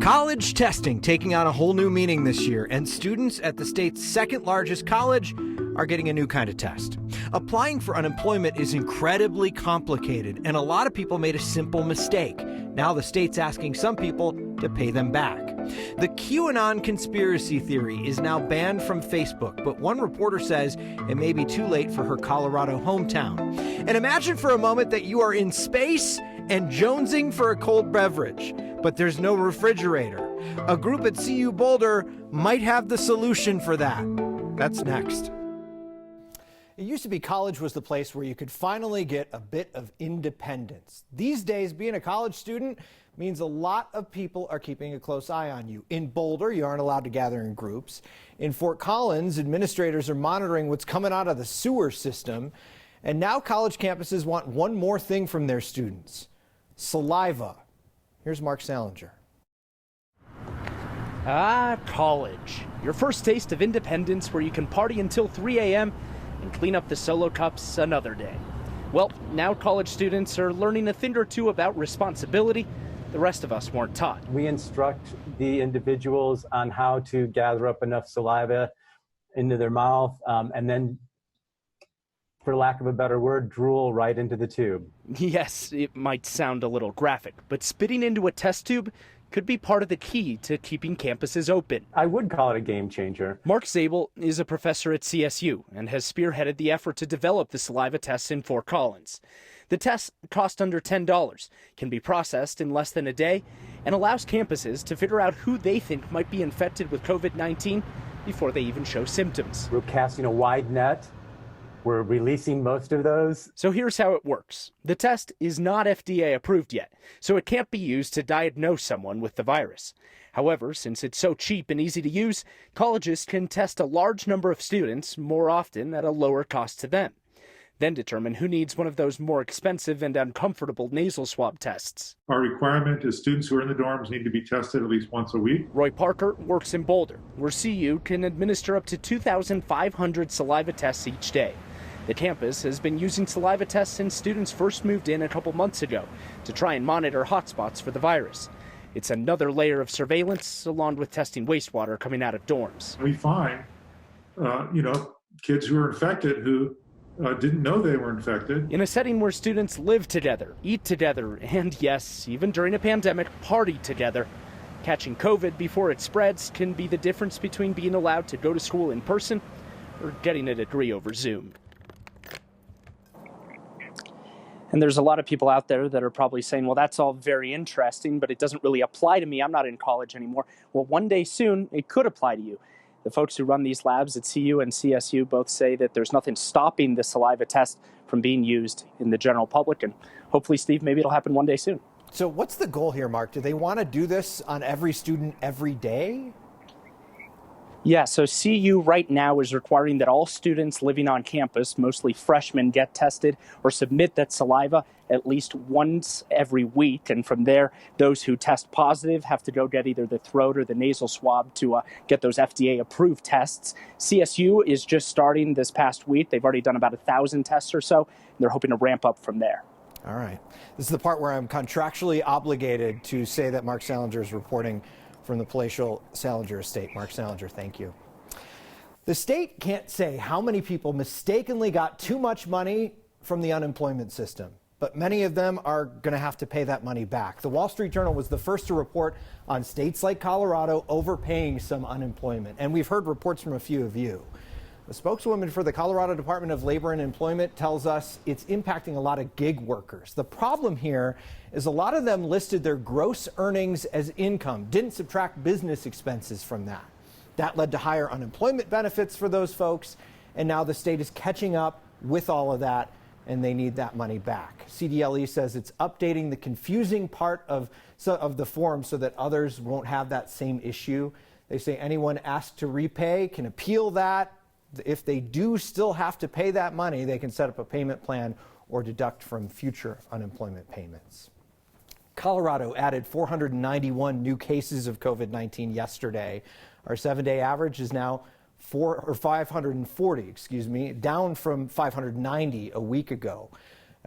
College testing taking on a whole new meaning this year, and students at the state's second largest college are getting a new kind of test. Applying for unemployment is incredibly complicated, and a lot of people made a simple mistake. Now the state's asking some people to pay them back. The QAnon conspiracy theory is now banned from Facebook, but one reporter says it may be too late for her Colorado hometown. And imagine for a moment that you are in space and jonesing for a cold beverage, but there's no refrigerator. A group at CU Boulder might have the solution for that. That's next. It used to be college was the place where you could finally get a bit of independence. These days, being a college student means a lot of people are keeping a close eye on you. In Boulder, you aren't allowed to gather in groups. In Fort Collins, administrators are monitoring what's coming out of the sewer system. And now college campuses want one more thing from their students: saliva. Here's Mark Salinger. College. Your first taste of independence, where you can party until 3 a.m. and clean up the solo cups another day. Well, now college students are learning a thing or two about responsibility the rest of us weren't taught. We instruct the individuals on how to gather up enough saliva into their mouth and then, for lack of a better word, drool right into the tube. Yes, it might sound a little graphic, but spitting into a test tube could be part of the key to keeping campuses open. I would call it a game changer. Mark Zabel is a professor at CSU and has spearheaded the effort to develop the saliva tests in Fort Collins. The tests cost under $10, can be processed in less than a day, and allows campuses to figure out who they think might be infected with COVID-19 before they even show symptoms. We're casting a wide net. We're releasing most of those. So here's how it works. The test is not FDA approved yet, so it can't be used to diagnose someone with the virus. However, since it's so cheap and easy to use, colleges can test a large number of students more often at a lower cost to them. Then determine who needs one of those more expensive and uncomfortable nasal swab tests. Our requirement is students who are in the dorms need to be tested at least once a week. Roy Parker works in Boulder, where CU can administer up to 2,500 saliva tests each day. The campus has been using saliva tests since students first moved in a couple months ago to try and monitor hotspots for the virus. It's another layer of surveillance, along with testing wastewater coming out of dorms. We find, kids who are infected who didn't know they were infected. In a setting where students live together, eat together, and yes, even during a pandemic, party together, catching COVID before it spreads can be the difference between being allowed to go to school in person or getting a degree over Zoom. And there's a lot of people out there that are probably saying, well, that's all very interesting, but it doesn't really apply to me. I'm not in college anymore. Well, one day soon, it could apply to you. The folks who run these labs at CU and CSU both say that there's nothing stopping the saliva test from being used in the general public. And hopefully, Steve, maybe it'll happen one day soon. So what's the goal here, Mark? Do they want to do this on every student every day? Yeah, so CU right now is requiring that all students living on campus, mostly freshmen, get tested or submit that saliva at least once every week. And from there, those who test positive have to go get either the throat or the nasal swab to get those FDA-approved tests. CSU is just starting this past week. They've already done about 1,000 tests or so, and they're hoping to ramp up from there. All right. This is the part where I'm contractually obligated to say that Mark Salinger is reporting from the palatial Salinger estate. Mark Salinger, thank you. The state can't say how many people mistakenly got too much money from the unemployment system, but many of them are going to have to pay that money back. The Wall Street Journal was the first to report on states like Colorado overpaying some unemployment, and we've heard reports from a few of you. The spokeswoman for the Colorado Department of Labor and Employment tells us it's impacting a lot of gig workers. The problem here is a lot of them listed their gross earnings as income, didn't subtract business expenses from that. That led to higher unemployment benefits for those folks, and now the state is catching up with all of that, and they need that money back. CDLE says it's updating the confusing part of the form so that others won't have that same issue. They say anyone asked to repay can appeal that. If they do still have to pay that money, they can set up a payment plan or deduct from future unemployment payments. Colorado added 491 new cases of COVID-19 yesterday. Our 7-day average is now 540, down from 590 a week ago.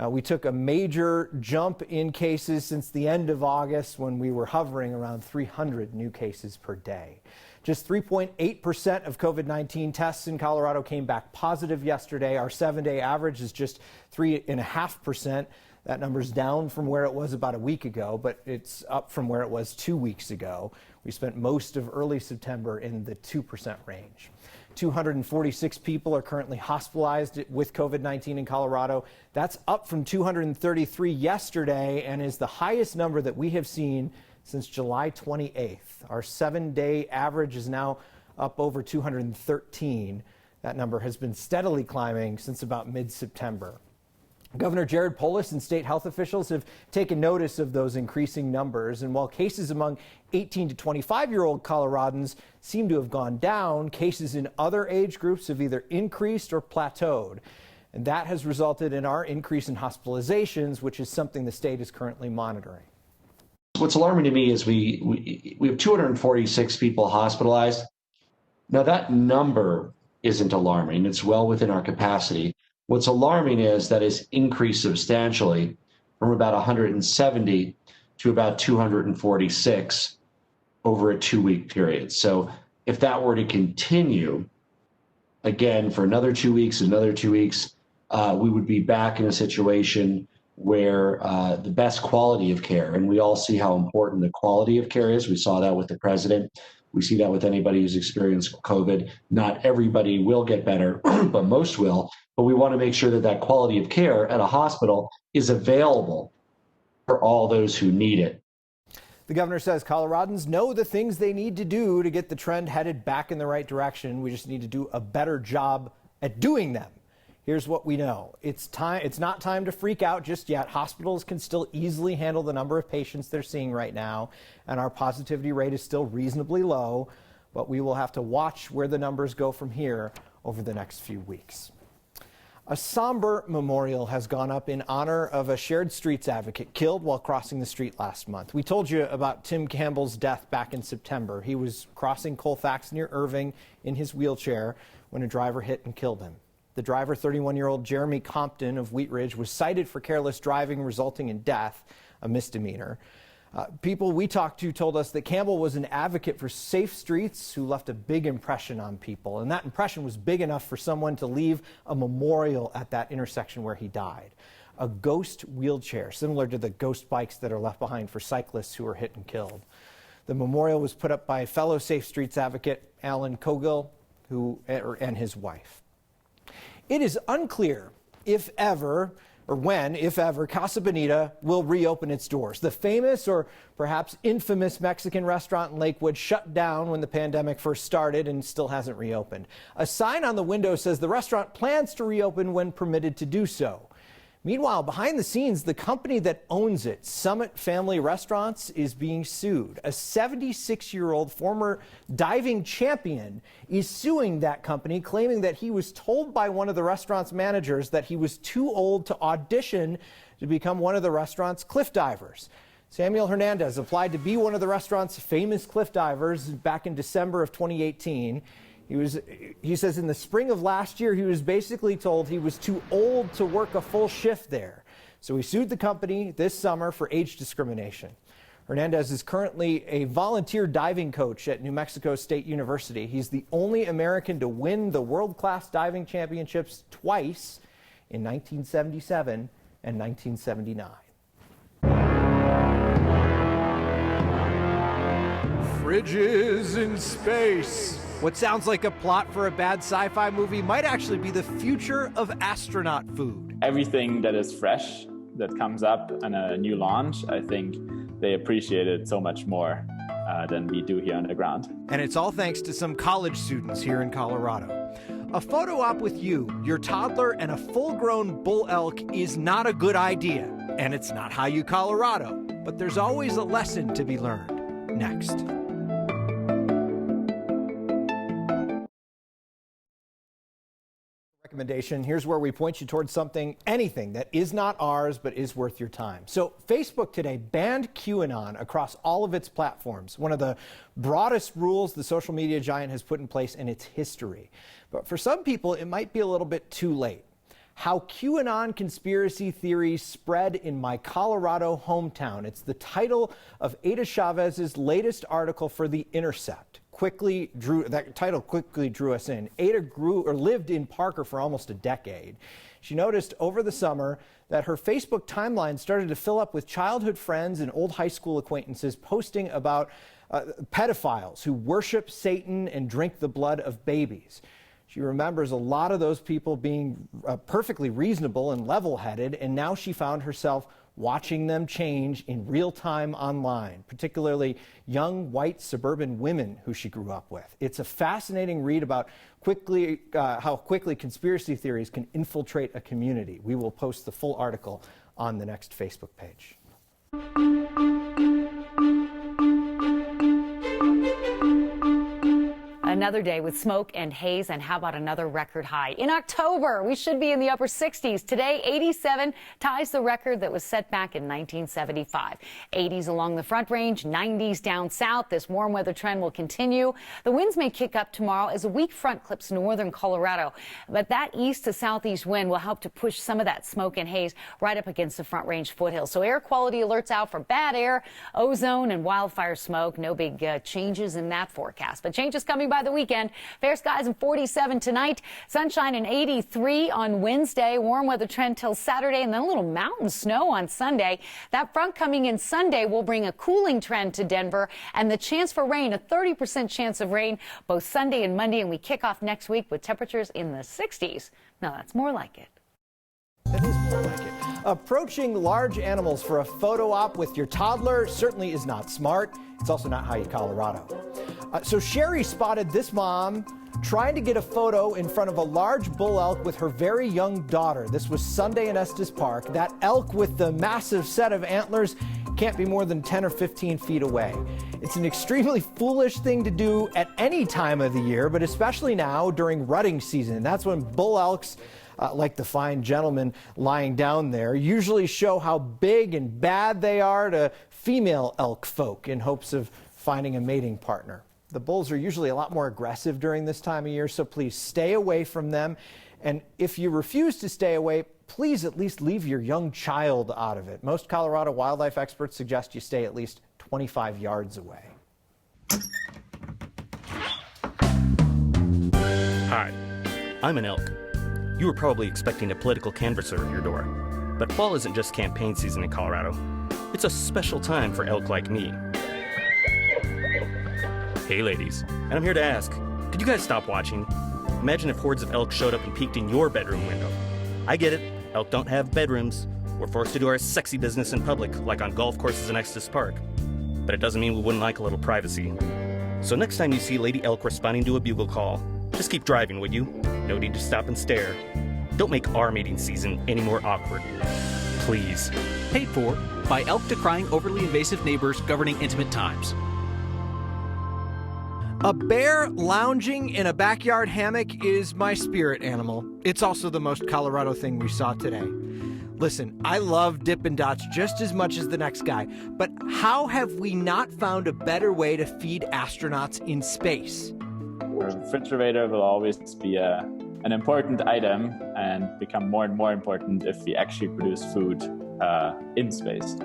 We took a major jump in cases since the end of August, when we were hovering around 300 new cases per day. Just 3.8% of COVID-19 tests in Colorado came back positive yesterday. Our 7-day average is just 3.5%. That number's down from where it was about a week ago, but it's up from where it was 2 weeks ago. We spent most of early September in the 2% range. 246 people are currently hospitalized with COVID-19 in Colorado. That's up from 233 yesterday and is the highest number that we have seen since July 28th. Our 7-day average is now up over 213. That number has been steadily climbing since about mid-September. Governor Jared Polis and state health officials have taken notice of those increasing numbers. And while cases among 18 to 25-year-old Coloradans seem to have gone down, cases in other age groups have either increased or plateaued. And that has resulted in our increase in hospitalizations, which is something the state is currently monitoring. What's alarming to me is we have 246 people hospitalized. Now, that number isn't alarming. It's well within our capacity. What's alarming is that it's increased substantially from about 170 to about 246 over a 2-week period. So if that were to continue, again, for another 2 weeks, we would be back in a situation where the best quality of care, and we all see how important the quality of care is. We saw that with the president. We see that with anybody who's experienced COVID. Not everybody will get better, but most will. But we want to make sure that that quality of care at a hospital is available for all those who need it. The governor says Coloradans know the things they need to do to get the trend headed back in the right direction. We just need to do a better job at doing them. Here's what we know. It's not time to freak out just yet. Hospitals can still easily handle the number of patients they're seeing right now, and our positivity rate is still reasonably low, but we will have to watch where the numbers go from here over the next few weeks. A somber memorial has gone up in honor of a shared streets advocate killed while crossing the street last month. We told you about Tim Campbell's death back in September. He was crossing Colfax near Irving in his wheelchair when a driver hit and killed him. The driver, 31-year-old Jeremy Compton of Wheat Ridge, was cited for careless driving resulting in death, a misdemeanor. People we talked to told us that Campbell was an advocate for safe streets who left a big impression on people. And that impression was big enough for someone to leave a memorial at that intersection where he died. A ghost wheelchair, similar to the ghost bikes that are left behind for cyclists who were hit and killed. The memorial was put up by fellow Safe Streets advocate Alan Cogill and his wife. It is unclear if ever, or when, if ever, Casa Bonita will reopen its doors. The famous, or perhaps infamous, Mexican restaurant in Lakewood shut down when the pandemic first started and still hasn't reopened. A sign on the window says the restaurant plans to reopen when permitted to do so. Meanwhile, behind the scenes, the company that owns it, Summit Family Restaurants, is being sued. A 76-year-old former diving champion is suing that company, claiming that he was told by one of the restaurant's managers that he was too old to audition to become one of the restaurant's cliff divers. Samuel Hernandez applied to be one of the restaurant's famous cliff divers back in December of 2018. He says in the spring of last year, he was basically told he was too old to work a full shift there. So he sued the company this summer for age discrimination. Hernandez is currently a volunteer diving coach at New Mexico State University. He's the only American to win the world-class diving championships twice, in 1977 and 1979. Fridges in space. What sounds like a plot for a bad sci-fi movie might actually be the future of astronaut food. Everything that is fresh, that comes up on a new launch, I think they appreciate it so much more than we do here on the ground. And it's all thanks to some college students here in Colorado. A photo op with you, your toddler, and a full-grown bull elk is not a good idea. And it's not Hi-U Colorado. But there's always a lesson to be learned. Next. Recommendation. Here's where we point you towards anything that is not ours but is worth your time. So Facebook today banned QAnon across all of its platforms, one of the broadest rules the social media giant has put in place in its history. But for some people, it might be a little bit too late. How QAnon Conspiracy Theories Spread in My Colorado Hometown. It's the title of Ada Chavez's latest article for The Intercept. That title quickly drew us in. Ada lived in Parker for almost a decade. She noticed over the summer that her Facebook timeline started to fill up with childhood friends and old high school acquaintances posting about pedophiles who worship Satan and drink the blood of babies. She remembers a lot of those people being perfectly reasonable and level-headed, and now she found herself watching them change in real time online, particularly young white suburban women who she grew up with. It's a fascinating read about how quickly conspiracy theories can infiltrate a community. We will post the full article on the next Facebook page. Another day with smoke and haze, and how about another record high? In October, we should be in the upper 60s. Today, 87 ties the record that was set back in 1975. 80s along the Front Range, 90s down south. This warm weather trend will continue. The winds may kick up tomorrow as a weak front clips northern Colorado. But that east to southeast wind will help to push some of that smoke and haze right up against the Front Range foothills. So air quality alerts out for bad air, ozone, and wildfire smoke. No big changes in that forecast. But changes coming by the weekend. Fair skies and 47 tonight. Sunshine and 83 on Wednesday. Warm weather trend till Saturday, and then a little mountain snow on Sunday. That front coming in Sunday will bring a cooling trend to Denver and the chance for rain, a 30% chance of rain both Sunday and Monday. And we kick off next week with temperatures in the 60s. Now that's more like it. That is more like it. Approaching large animals for a photo op with your toddler certainly is not smart. It's also not Hawaii, Colorado. So Sherry spotted this mom trying to get a photo in front of a large bull elk with her very young daughter. This was Sunday in Estes Park. That elk with the massive set of antlers can't be more than 10 or 15 feet away. It's an extremely foolish thing to do at any time of the year, but especially now during rutting season. That's when bull elks, like the fine gentleman lying down there, usually show how big and bad they are to female elk folk in hopes of finding a mating partner. The bulls are usually a lot more aggressive during this time of year, so please stay away from them. And if you refuse to stay away, please at least leave your young child out of it. Most Colorado wildlife experts suggest you stay at least 25 yards away. Hi, I'm an elk. You were probably expecting a political canvasser at your door. But fall isn't just campaign season in Colorado. It's a special time for elk like me. Hey ladies, and I'm here to ask, could you guys stop watching? Imagine if hordes of elk showed up and peeked in your bedroom window. I get it, elk don't have bedrooms. We're forced to do our sexy business in public, like on golf courses in Estes Park. But it doesn't mean we wouldn't like a little privacy. So next time you see Lady Elk responding to a bugle call, just keep driving, would you? No need to stop and stare. Don't make our mating season any more awkward. Please. Paid for by Elk Decrying Overly Invasive Neighbors Governing Intimate Times. A bear lounging in a backyard hammock is my spirit animal. It's also the most Colorado thing we saw today. Listen, I love Dippin' Dots just as much as the next guy, but how have we not found a better way to feed astronauts in space? The refrigerator will always be an important item and become more and more important if we actually produce food in space.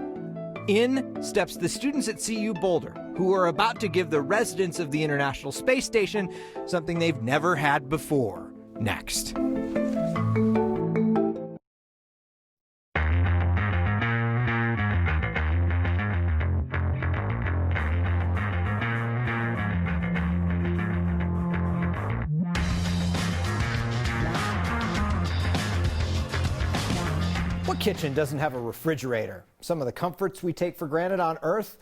In steps the students at CU Boulder, who are about to give the residents of the International Space Station something they've never had before. Next. What kitchen doesn't have a refrigerator? Some of the comforts we take for granted on Earth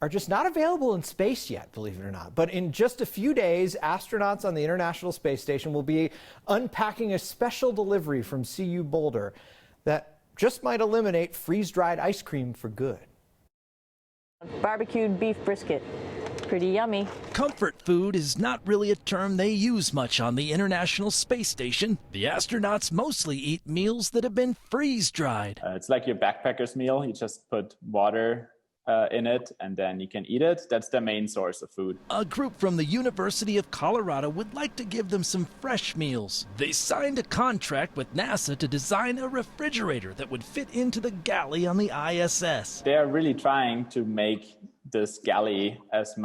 are just not available in space yet, believe it or not. But in just a few days, astronauts on the International Space Station will be unpacking a special delivery from CU Boulder that just might eliminate freeze-dried ice cream for good. Barbecued beef brisket. Pretty yummy. Comfort food is not really a term they use much on the International Space Station. The astronauts mostly eat meals that have been freeze-dried. It's like your backpacker's meal. You just put water in it, and then you can eat it. That's the main source of food. A group from the University of Colorado would like to give them some fresh meals. They signed a contract with NASA to design a refrigerator that would fit into the galley on the ISS. They are really trying to make this galley as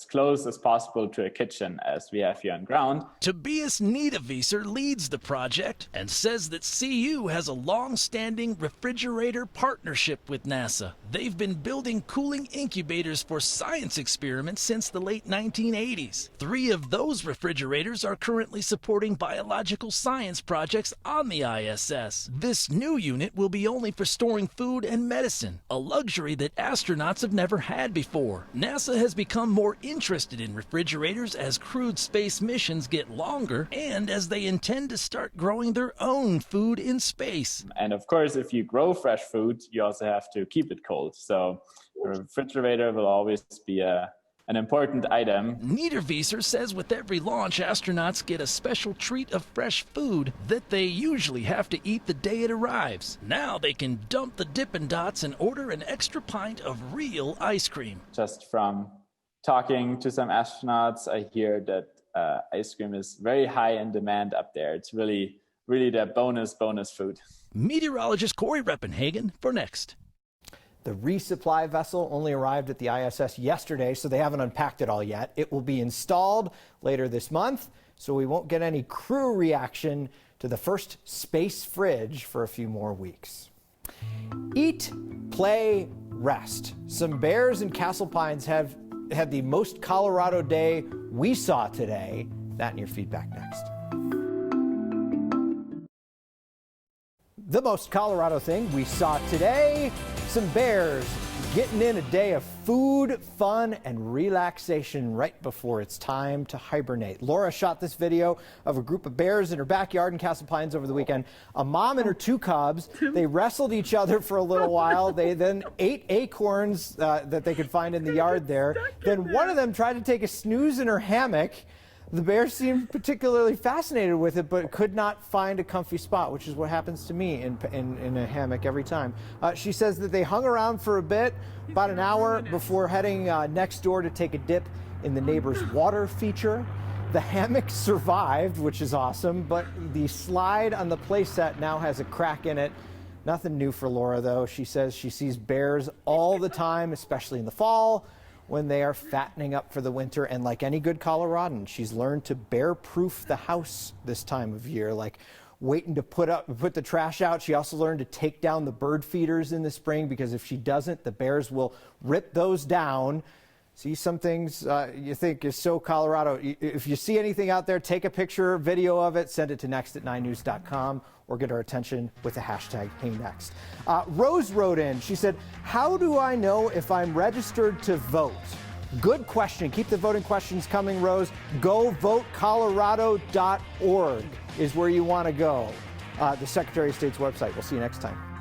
close as possible to a kitchen as we have here on ground. Tobias Niederwieser leads the project and says that CU has a long-standing refrigerator partnership with NASA. They've been building cooling incubators for science experiments since the late 1980s. 3 of those refrigerators are currently supporting biological science projects on the ISS. This new unit will be only for storing food and medicine, a luxury that astronauts have never had before. NASA has become more interested in refrigerators as crewed space missions get longer and as they intend to start growing their own food in space. And of course, if you grow fresh food, you also have to keep it cold. So a refrigerator will always be an important item. Niederwieser says with every launch, astronauts get a special treat of fresh food that they usually have to eat the day it arrives. Now they can dump the Dippin' Dots and order an extra pint of real ice cream. Just from talking to some astronauts, I hear that ice cream is very high in demand up there. It's really the bonus food. Meteorologist Corey Reppenhagen for Next. The resupply vessel only arrived at the ISS yesterday, so they haven't unpacked it all yet. It will be installed later this month, so we won't get any crew reaction to the first space fridge for a few more weeks. Eat, play, rest. Some bears in Castle Pines have had the most Colorado day we saw today. That and your feedback next. The most Colorado thing we saw today, some bears getting in a day of food, fun, and relaxation right before it's time to hibernate. Laura shot this video of a group of bears in her backyard in Castle Pines over the weekend. A mom and her 2 cubs, they wrestled each other for a little while. They then ate acorns that they could find in the yard there. Then one of them tried to take a snooze in her hammock. The bear seemed particularly fascinated with it, but could not find a comfy spot, which is what happens to me in a hammock every time. She says that they hung around for a bit, about an hour, before heading next door to take a dip in the neighbor's water feature. The hammock survived, which is awesome, but the slide on the playset now has a crack in it. Nothing new for Laura, though. She says she sees bears all the time, especially in the fall, when they are fattening up for the winter. And like any good Coloradan, she's learned to bear-proof the house this time of year, like waiting to put the trash out. She also learned to take down the bird feeders in the spring, because if she doesn't, the bears will rip those down. See, some things you think is so Colorado. If you see anything out there, take a picture, video of it, send it to next@9news.com, or get our attention with the hashtag #HeyNext. Rose wrote in. She said, "How do I know if I'm registered to vote?" Good question. Keep the voting questions coming, Rose. GoVoteColorado.org is where you want to go. The Secretary of State's website. We'll see you next time.